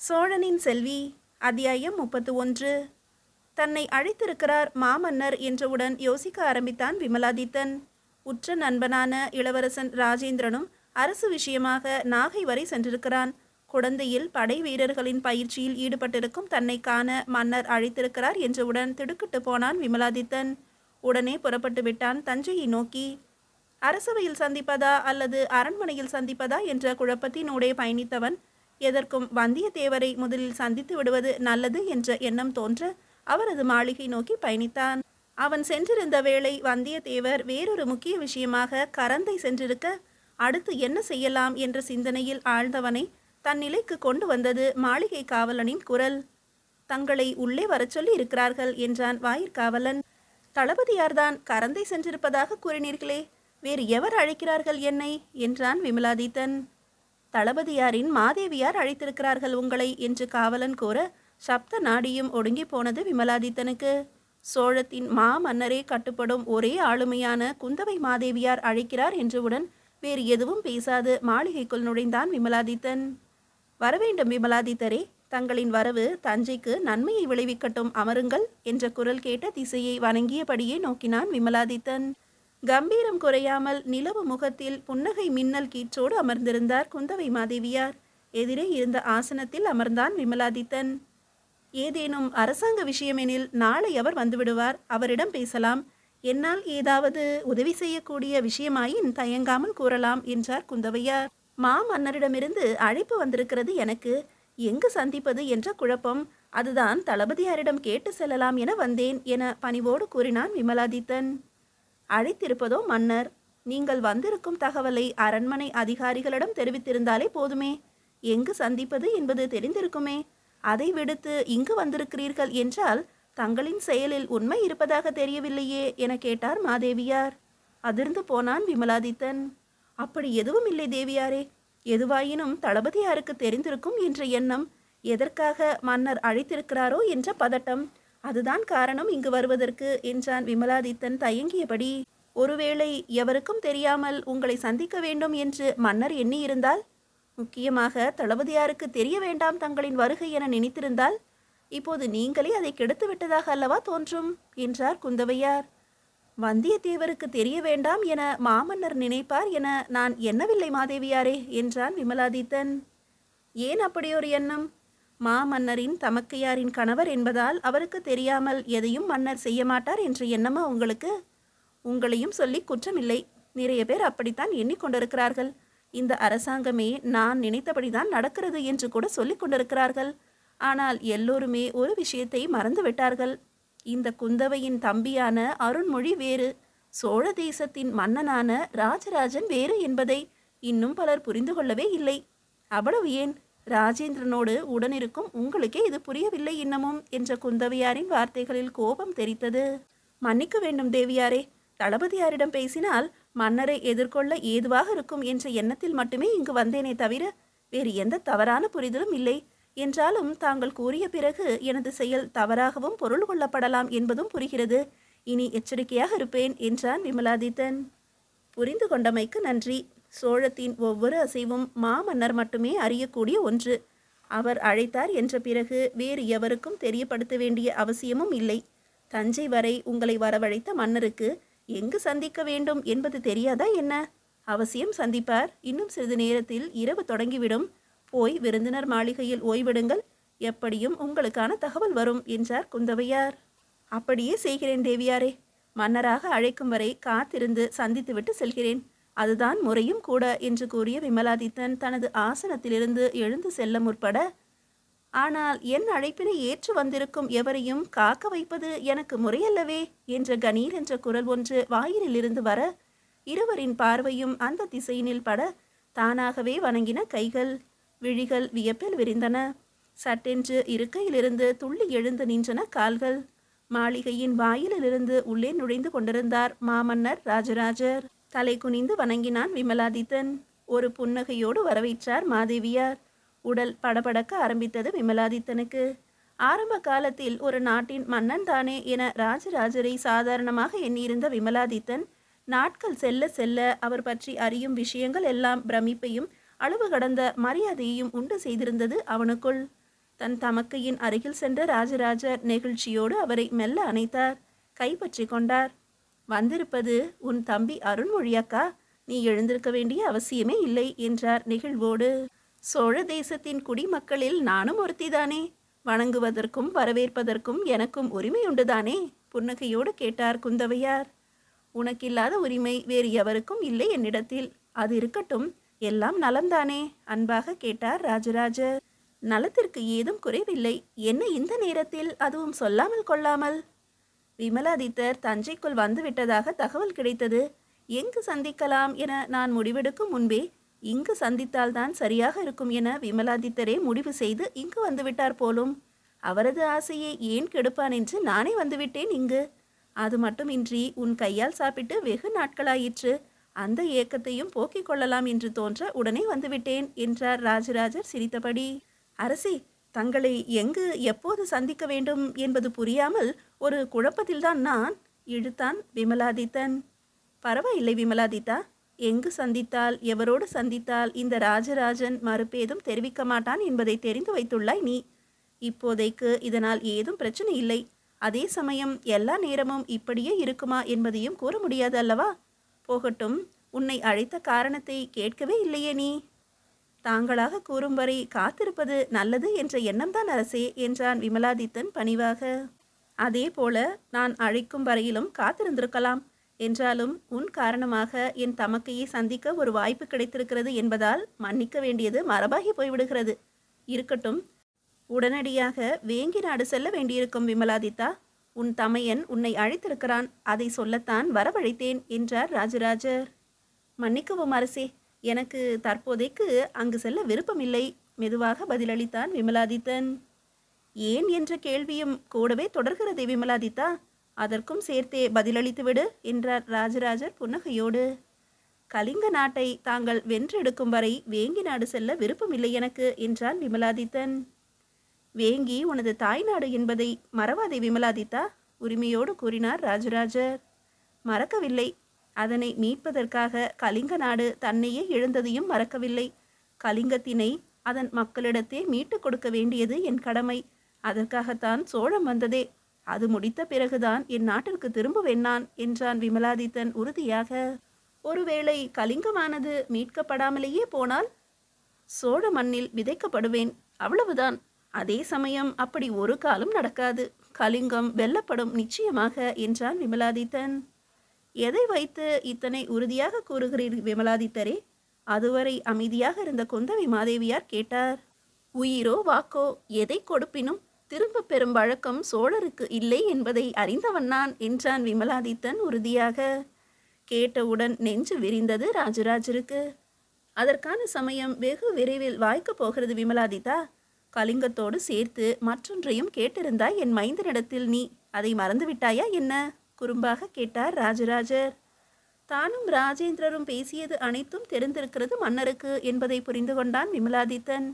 சோழனின் செல்வி. அத்தியாயம் 31. தன்னை அழைத்திருக்கிறார் மாமன்னர் என்றவுடன் யோசிக்க ஆரம்பித்தான் விமலாதித்தன். உற்ற நண்பனான இளவரசன் ராஜேந்திரனும் அரசு விஷயமாக நாகை வரை சென்றிருக்கிறான். குடந்தையில் படை வீரர்களின் பயிற்சியில் ஈடுபட்டிருக்கும் தன்னை காண மன்னர் அழைத்திருக்கிறார் என்றவுடன் திடுக்கிட்டு போனான் விமலாதித்தன். உடனே புறப்பட்டு விட்டான் தஞ்சையை நோக்கி. அரசவையில் சந்திப்பதா அல்லது அரண்மனையில் சந்திப்பதா என்ற குழப்பத்தினூடே பயணித்தவன் எதற்கும் வந்தியத்தேவரை முதலில் சந்தித்து விடுவது நல்லது என்ற எண்ணம் தோன்ற அவரது மாளிகை நோக்கி பயணித்தான். அவன் சென்றிருந்த வேளை வந்தியத்தேவர் வேறொரு முக்கிய விஷயமாக கரந்தை சென்றிருக்க அடுத்து என்ன செய்யலாம் என்ற சிந்தனையில் ஆழ்ந்தவனை தன் நிலைக்கு கொண்டு வந்தது மாளிகை காவலனின் குரல். தங்களை உள்ளே வரச் சொல்லி இருக்கிறார்கள் என்றான் வாயிற்காவலன். தளபதியார்தான் கரந்தை சென்றிருப்பதாக கூறினீர்களே, வேறு எவர் அழைக்கிறார்கள் என்னை என்றான் விமலாதித்தன். தளபதியாரின் மாதேவியார் அழைத்திருக்கிறார்கள் உங்களை என்று காவலன் கூற சப்த நாடியும் ஒடுங்கி போனது விமலாதித்தனுக்கு. சோழத்தின் மாமன்னரே கட்டுப்படும் ஒரே ஆளுமையான குந்தவை மாதேவியார் அழைக்கிறார் என்றவுடன் வேறு எதுவும் பேசாது மாளிகைக்குள் நுழைந்தான் விமலாதித்தன். வரவேண்டும் விமலாதித்தரே, தங்களின் வரவு தஞ்சைக்கு நன்மையை விளைவிக்கட்டும், அமருங்கள் என்ற குரல் கேட்ட திசையை வணங்கியபடியே நோக்கினான் விமலாதித்தன். கம்பீரம் குறையாமல் நிலவு முகத்தில் புன்னகை மின்னல் கீற்றோடு அமர்ந்திருந்தார் குந்தவை மாதேவியார். எதிரே இருந்த ஆசனத்தில் அமர்ந்தான் விமலாதித்தன். ஏதேனும் அரசாங்க விஷயமெனில் நாளை அவர் வந்துவிடுவார், அவரிடம் பேசலாம். என்னால் ஏதாவது உதவி செய்யக்கூடிய விஷயமாயின் தயங்காமல் கூறலாம் என்றார் குந்தவையார். மாமன்னரிடமிருந்து அழைப்பு வந்திருக்கிறது எனக்கு. எங்கு சந்திப்பது என்ற குழப்பம். அதுதான் தளபதியாரிடம் கேட்டு செல்லலாம் என வந்தேன் என பணிவோடு கூறினான் விமலாதித்தன். அழைத்திருப்பதோ மன்னர். நீங்கள் வந்திருக்கும் தகவலை அரண்மனை அதிகாரிகளிடம் தெரிவித்திருந்தாலே போதுமே. எங்கு சந்திப்பது என்பது தெரிந்திருக்குமே. அதை விடுத்து இங்கு வந்திருக்கிறீர்கள் என்றால் தங்களின் செயலில் உண்மை இருப்பதாக தெரியவில்லையே என கேட்டார் மாதேவியார். அதிர்ந்து போனான் விமலாதித்தன். அப்படி எதுவும் இல்லை தேவியாரே. எதுவாயினும் தளபதியாருக்கு தெரிந்திருக்கும் என்ற எண்ணம், எதற்காக மன்னர் அழைத்திருக்கிறாரோ என்ற பதட்டம், அதுதான் காரணம் இங்கு வருவதற்கு என்றான் விமலாதித்தன் தயங்கியபடி. ஒருவேளை எவருக்கும் தெரியாமல் உங்களை சந்திக்க வேண்டும் என்று மன்னர் எண்ணியிருந்தால், முக்கியமாக தளபதியாருக்கு தெரிய வேண்டாம் தங்களின் வருகை என நினைத்திருந்தால், இப்போது நீங்களே அதை கெடுத்து விட்டதாக அல்லவா தோன்றும் என்றார் குந்தவையார். வந்தியத்தேவருக்கு தெரிய வேண்டாம் என மாமன்னர் நினைப்பார் என நான் எண்ணவில்லை மாதேவியாரே என்றான் விமலாதித்தன். ஏன் அப்படியொரு எண்ணம்? மாமன்னரின் தமக்கையாரின் கணவர் என்பதால் அவருக்கு தெரியாமல் எதையும் மன்னர் செய்ய மாட்டார் என்ற எண்ணமா உங்களுக்கு? உங்களையும் சொல்லி குற்றமில்லை. நிறைய பேர் அப்படித்தான் எண்ணிக்கொண்டிருக்கிறார்கள். இந்த அரசாங்கமே நான் நினைத்தபடிதான் நடக்கிறது என்று கூட சொல்லிக் கொண்டிருக்கிறார்கள். ஆனால் எல்லோருமே ஒரு விஷயத்தை மறந்து விட்டார்கள். இந்த குந்தவையின் தம்பியான அருண்மொழி வேறு, சோழ தேசத்தின் மன்னனான ராஜராஜன் வேறு என்பதை இன்னும் பலர் புரிந்து கொள்ளவே இல்லை. அவ்வளவு ஏன், ராஜேந்திரனோடு உடனிருக்கும் உங்களுக்கே இது புரியவில்லை இன்னமும் என்ற குந்தவையாரின் வார்த்தைகளில் கோபம் தெரித்தது. மன்னிக்க வேண்டும் தேவியாரே, தளபதியாரிடம் பேசினால் மன்னரை எதிர்கொள்ள ஏதுவாக இருக்கும் என்ற எண்ணத்தில் மட்டுமே இங்கு வந்தேனே தவிர வேறு எந்த தவறான புரிதலும் இல்லை. என்றாலும் தாங்கள் கூறிய பிறகு எனது செயல் தவறாகவும் பொருள் கொள்ளப்படலாம் என்பதும் புரிகிறது. இனி எச்சரிக்கையாக இருப்பேன் என்றான் விமலாதித்தன். புரிந்து கொண்டமைக்கு நன்றி. சோழத்தின் ஒவ்வொரு அசைவும் மாமன்னர் மட்டுமே அறியக்கூடிய ஒன்று. அவர் அழைத்தார் என்ற பிறகு வேறு எவருக்கும் தெரியப்படுத்த வேண்டிய அவசியமும் இல்லை. தஞ்சை வரை உங்களை வரவழைத்த மன்னருக்கு எங்கு சந்திக்க வேண்டும் என்பது தெரியாதா என்ன? அவசியம் சந்திப்பார். இன்னும் சிறிது நேரத்தில் இரவு தொடங்கிவிடும். போய் விருந்தினர் மாளிகையில் ஓய்விடுங்கள். எப்படியும் உங்களுக்கான தகவல் வரும் என்றார் குந்தவையார். அப்படியே செய்கிறேன் தேவியாரே. மன்னராக அழைக்கும் வரை காத்திருந்து சந்தித்துவிட்டு செல்கிறேன். அதுதான் முறையும் கூட என்று கூறிய விமலாதித்தன் தனது ஆசனத்திலிருந்து எழுந்து செல்ல முற்பட, ஆனால் என் அழைப்பினை ஏற்று வந்திருக்கும் எவரையும் காக்க வைப்பது எனக்கு முறையல்லவே என்ற கணீர் என்ற குரல் ஒன்று வாயிலிருந்து வர, இருவரின் பார்வையும் அந்த திசையினில் பட தானாகவே வணங்கின கைகள். விழிகள் வியப்பில் விரிந்தன. சட்டென்று இருக்கையிலிருந்து துள்ளி எழுந்து நின்றன கால்கள். மாளிகையின் வாயிலிருந்து உள்ளே நுழைந்து கொண்டிருந்தார் மாமன்னர் ராஜராஜர். தலை குனிந்து வணங்கினான் விமலாதித்தன். ஒரு புன்னகையோடு வரவேற்றார் மாதேவியார். உடல் படபடக்க ஆரம்பித்தது விமலாதித்தனுக்கு. ஆரம்ப காலத்தில் ஒரு நாட்டின் மன்னன் தானே என ராஜராஜரை சாதாரணமாக எண்ணியிருந்த விமலாதித்தன் நாட்கள் செல்ல செல்ல அவர் பற்றி அறியும் விஷயங்கள் எல்லாம் பிரமிப்பையும் அளவு கடந்த மரியாதையையும் உண்டு செய்திருந்தது அவனுக்குள். தன் தமக்கையின் அருகில் சென்ற ராஜராஜர் நெகிழ்ச்சியோடு அவரை மெல்ல அணைத்தார். கைப்பற்றி கொண்டார். வந்திருப்பது உன் தம்பி அருண்மொழியக்கா, நீ எழுந்திருக்க வேண்டிய அவசியமே இல்லை என்றார் நெகிழ்வோடு. சோழ தேசத்தின் குடிமக்களில் நானும் ஒருத்திதானே, வணங்குவதற்கும் வரவேற்பதற்கும் எனக்கும் உரிமையுண்டுதானே? புன்னகையோடு கேட்டார் குந்தவையார். உனக்கில்லாத உரிமை வேறு எவருக்கும் இல்லை என்னிடத்தில். அது இருக்கட்டும், எல்லாம் நலம்தானே? அன்பாக கேட்டார் ராஜராஜர். நலத்திற்கு ஏதும் குறைவில்லை. என்ன இந்த நேரத்தில், அதுவும் சொல்லாமல் கொள்ளாமல்? விமலாதித்தர் தஞ்சைக்குள் வந்துவிட்டதாக தகவல் கிடைத்தது. எங்கு சந்திக்கலாம் என நான் முடிவெடுக்கும் முன்பே இங்கு சந்தித்தால்தான் சரியாக இருக்கும் என விமலாதித்தரே முடிவு செய்து இங்கு வந்துவிட்டார் போலும். அவரது ஆசையை ஏன் கெடுப்பான் என்று நானே வந்துவிட்டேன் இங்கு. அது மட்டுமின்றி உன் கையால் சாப்பிட்டு வெகு நாட்களாயிற்று. அந்த ஏக்கத்தையும் போக்கிக் கொள்ளலாம் என்று தோன்ற உடனே வந்துவிட்டேன் என்றார் ராஜராஜர் சிரித்தபடி. அரசி, தங்களை எங்கு எப்போது சந்திக்க வேண்டும் என்பது புரியாமல் ஒரு குழப்பத்தில்தான் நான் இழுத்தான் விமலாதித்தன். பரவாயில்லை விமலாதித்தா, எங்கு சந்தித்தால் எவரோடு சந்தித்தால் இந்த ராஜராஜன் மறுபேதும் தெரிவிக்க மாட்டான் என்பதை தெரிந்து வைத்துள்ளாய் நீ. இப்போதைக்கு இதனால் ஏதும் பிரச்சனை இல்லை. அதே சமயம் எல்லா நேரமும் இப்படியே இருக்குமா என்பதையும் கூற முடியாது அல்லவா? போகட்டும், உன்னை அழைத்த காரணத்தை கேட்கவே இல்லையே நீ. தாங்களாக கூறும் வரை காத்திருப்பது நல்லது என்ற எண்ணம்தான் அரசே என்றான் விமலாதித்தன் பணிவாக. அதே போல நான் அழைக்கும் வரையிலும் காத்திருந்திருக்கலாம். என்றாலும் உன் காரணமாக என் தமக்கையை சந்திக்க ஒரு வாய்ப்பு கிடைத்திருக்கிறது என்பதால் மன்னிக்க வேண்டியது மரபாகி போய்விடுகிறது. இருக்கட்டும், உடனடியாக வேங்கி நாடு செல்ல வேண்டியிருக்கும் விமலாதித்தா. உன் தமையன் உன்னை அழைத்திருக்கிறான், அதை சொல்லத்தான் வரவழைத்தேன் என்றார் ராஜராஜர். மன்னிக்கவும் அரசே, எனக்கு தற்போதைக்கு அங்கு செல்ல விருப்பமில்லை மெதுவாக பதிலளித்தான் விமலாதித்தன். ஏன் என்ற கேள்வியும் கூடவே தொடர்கிறதே விமலாதித்தா, அதற்கும் சேர்த்தே பதிலளித்துவிடு என்றார் ராஜராஜர் புன்னகையோடு. கலிங்க நாட்டை தாங்கள் வென்றெடுக்கும் வரை வேங்கி நாடு செல்ல விருப்பமில்லை எனக்கு என்றான் விமலாதித்தன். வேங்கி உனது தாய்நாடு என்பதை மறவாதே விமலாதித்தா, உரிமையோடு கூறினார் ராஜராஜர். மறக்கவில்லை. அதனை மீட்பதற்காக கலிங்க நாடு தன்னையே இழந்ததையும் மறக்கவில்லை. கலிங்கத்தினை அதன் மக்களிடத்தே மீட்டு கொடுக்க வேண்டியது என் கடமை. அதற்காகத்தான் சோழம் வந்ததே. அது முடித்த பிறகுதான் என் நாட்டிற்கு திரும்புவேன் நான் என்றான் விமலாதித்தன் உறுதியாக. ஒருவேளை கலிங்கமானது மீட்கப்படாமலேயே போனால் சோழ மண்ணில் விதைக்கப்படுவேன், அவ்வளவுதான். அதே சமயம் அப்படி ஒரு காலம் நடக்காது. கலிங்கம் வெல்லப்படும் நிச்சயமாக என்றான் விமலாதித்தன். எதை வைத்து இத்தனை உறுதியாக கூறுகிறீர் விமலாதித்தரே? அதுவரை அமைதியாக இருந்த குந்தவை மாதேவியார் கேட்டார். உயிரோ வாக்கோ எதை கொடுப்பினும் திரும்ப பெறும் வழக்கம் சோழருக்கு இல்லை என்பதை அறிந்தவன் நான் என்றான் விமலாதித்தன் உறுதியாக. கேட்டவுடன் நெஞ்சு விரிந்தது ராஜராஜருக்கு. அதற்கான சமயம் வெகு விரைவில் வாய்க்கப் போகிறது விமலாதித்தா. கலிங்கத்தோடு சேர்த்து மற்றொன்றையும் கேட்டிருந்தாய் என் மைந்தனிடத்தில் நீ. அதை மறந்துவிட்டாயா என்ன? குறும்பாக கேட்டார் ராஜராஜர். தானும் ராஜேந்திரரும் பேசியது அனைத்தும் தெரிந்திருக்கிறது மன்னருக்கு என்பதை புரிந்து கொண்டான் விமலாதித்தன்.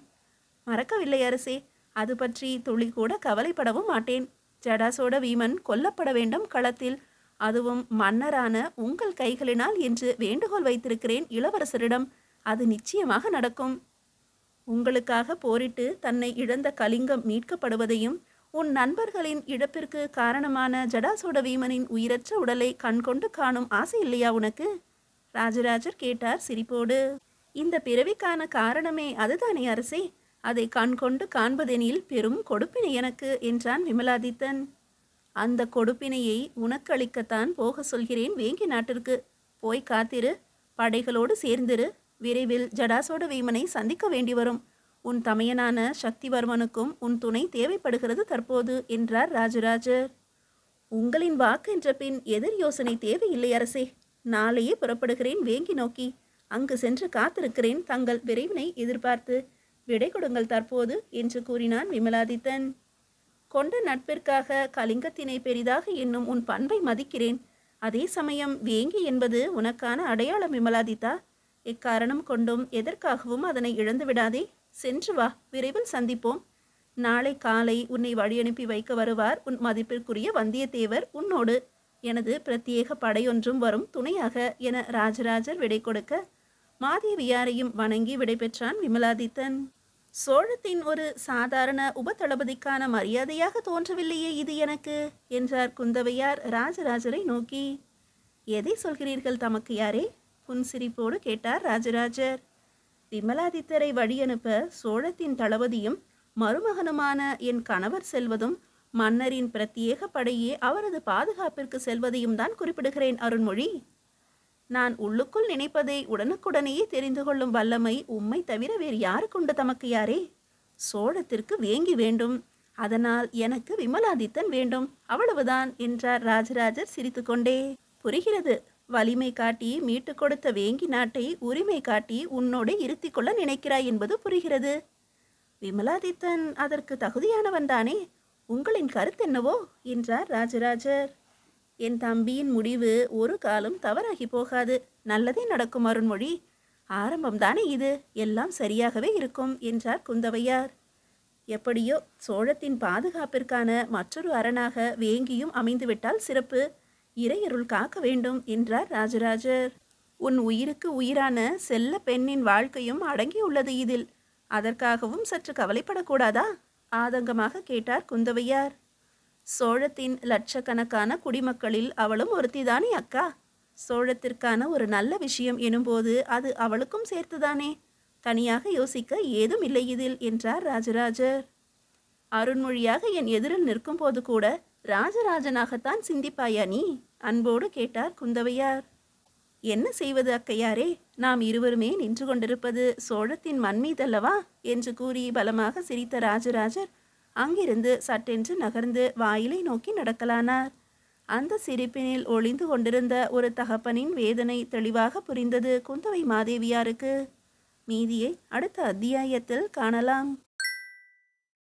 மறக்கவில்லை அரசே, அது பற்றி துளி கூட கவலைப்படவும் மாட்டேன். ஜடாசோட வீமன் கொல்லப்பட வேண்டும் களத்தில், அதுவும் மன்னரான உங்கள் கைகளினால் என்று வேண்டுகோள் வைத்திருக்கிறேன் இளவரசரிடம். அது நிச்சயமாக நடக்கும். உங்களுக்காக போரிட்டு தன்னை இழந்த கலிங்கம் மீட்கப்படுவதையும் உன் நண்பர்களின் இழப்பிற்கு காரணமான ஜடாசோட வீமனின் உயிரற்ற உடலை கண்கொண்டு காணும் ஆசை இல்லையா உனக்கு? ராஜராஜர் கேட்டார் சிரிப்போடு. இந்த பிறவிக்கான காரணமே அதுதானே அரசே. அதை கண்கொண்டு காண்பதெனில் பெரும் கொடுப்பினை எனக்கு என்றான் விமலாதித்தன். அந்த கொடுப்பினையை உனக்கு அளிக்கத்தான் போக சொல்கிறேன் வேங்கி நாட்டிற்கு. போய் காத்திரு, படைகளோடு சேர்ந்திரு. விரைவில் ஜடாசோட வீமனை சந்திக்க வேண்டி வரும். உன் தமையனான சக்திவர்மனுக்கும் உன் துணை தேவைப்படுகிறது தற்போது என்றார் ராஜராஜர். உங்களின் வாக்கு என்ற பின் எதிர் யோசனை தேவையில்லை அரசே. நாளையே புறப்படுகிறேன் வேங்கி நோக்கி. அங்கு சென்று காத்திருக்கிறேன் தங்கள் விரைவினை எதிர்பார்த்து. விடை கொடுங்கள் தற்போது என்று கூறினான் விமலாதித்தன். கொண்ட நட்பிற்காக கலிங்கத்தினை பெரிதாக என்னும் உன் பண்பை மதிக்கிறேன். அதே சமயம் வேங்கி என்பது உனக்கான அடையாளம் விமலாதித்தா. எக்காரணம் கொண்டும் எதற்காகவும் அதனை இழந்து விடாதே. சென்று வா, விரைவில் சந்திப்போம். நாளை காலை உன்னை வழியனுப்பி வைக்க வருவார் உன் மதிப்பிற்குரிய வந்தியத்தேவர் உன்னோடு. எனது பிரத்யேக படையொன்றும் வரும் துணையாக என ராஜராஜர் விடை கொடுக்க மாதேவியாரையும் வணங்கி விடை பெற்றான் விமலாதித்தன். சோழத்தின் ஒரு சாதாரண உபதளபதிக்கான மரியாதையாக தோன்றவில்லையே இது எனக்கு என்றார் குந்தவையார் ராஜராஜரை நோக்கி. எதை சொல்கிறீர்கள் தமக்கு யாரே? புன்சிரிப்போடு கேட்டார் ராஜராஜர். விமலாதித்தரை வழியனுப்ப சோழத்தின் தளபதியும் மருமகனுமான என் கணவர் செல்வதும் மன்னரின் பிரத்யேக படையே அவரது பாதுகாப்பிற்கு செல்வதையும் தான் குறிப்பிடுகிறேன் அருண்மொழி. நான் உள்ளுக்குள் நினைப்பதை உடனுக்குடனேயே தெரிந்து கொள்ளும் வல்லமை உம்மை தவிர வேறு யாருக்குண்டு தமக்கு யாரே? சோழத்திற்கு வேங்கி வேண்டும், அதனால் எனக்கு விமலாதித்தன் வேண்டும், அவ்வளவுதான் என்றார் ராஜராஜர் சிரித்துக்கொண்டே. புரிகிறது, வலிமை காட்டி மீட்டு கொடுத்த வேங்கி நாட்டை உரிமை காட்டி உன்னோடு இருத்தி கொள்ள நினைக்கிறாய் என்பது புரிகிறது. விமலாதித்தன் அதற்கு தகுதியானவன் தானே? உங்களின் கருத்தென்னவோ என்றார் ராஜராஜர். என் தம்பியின் முடிவு ஒரு காலம் தவறாகி போகாது, நல்லதே நடக்கும் அருண்மொழி. ஆரம்பம்தானே இது, எல்லாம் சரியாகவே இருக்கும் என்றார் குந்தவையார். எப்படியோ சோழத்தின் பாதுகாப்பிற்கான மற்றொரு அரணாக வேங்கியும் அமைந்துவிட்டால் சிறப்பு. இறையருள் காக்க வேண்டும் என்றார் ராஜராஜர். உன் உயிருக்கு உயிரான செல்ல பெண்ணின் வாழ்க்கையும் அடங்கியுள்ளது இதில், அதற்காகவும் சற்று கவலைப்படக்கூடாதா? ஆதங்கமாக கேட்டார் குந்தவையார். சோழத்தின் லட்சக்கணக்கான குடிமக்களில் அவளும் ஒருத்திதானே அக்கா. சோழத்திற்கான ஒரு நல்ல விஷயம் எனும்போது அது அவளுக்கும் சேர்த்துதானே. தனியாக யோசிக்க ஏதும் இல்லை இதில் என்றார் ராஜராஜர். அருண்மொழியாக என் எதிரில் நிற்கும் போது கூட ராஜராஜனாகத்தான் சிந்திப்பாயா நீ? அன்போடு கேட்டார் குந்தவையார். என்ன செய்வது அக்கையாரே, நாம் இருவருமே நின்று கொண்டிருப்பது சோழத்தின் மண் மீதல்லவா என்று கூறி பலமாக சிரித்த ராஜராஜர் அங்கிருந்து சட்டென்று நகர்ந்து வாயிலை நோக்கி நடக்கலானார். அந்த சிரிப்பினில் ஒளிந்து கொண்டிருந்த ஒரு தகப்பனின் வேதனை தெளிவாக புரிந்தது குந்தவை மாதேவியாருக்கு. மீதியை அடுத்த அத்தியாயத்தில் காணலாம்.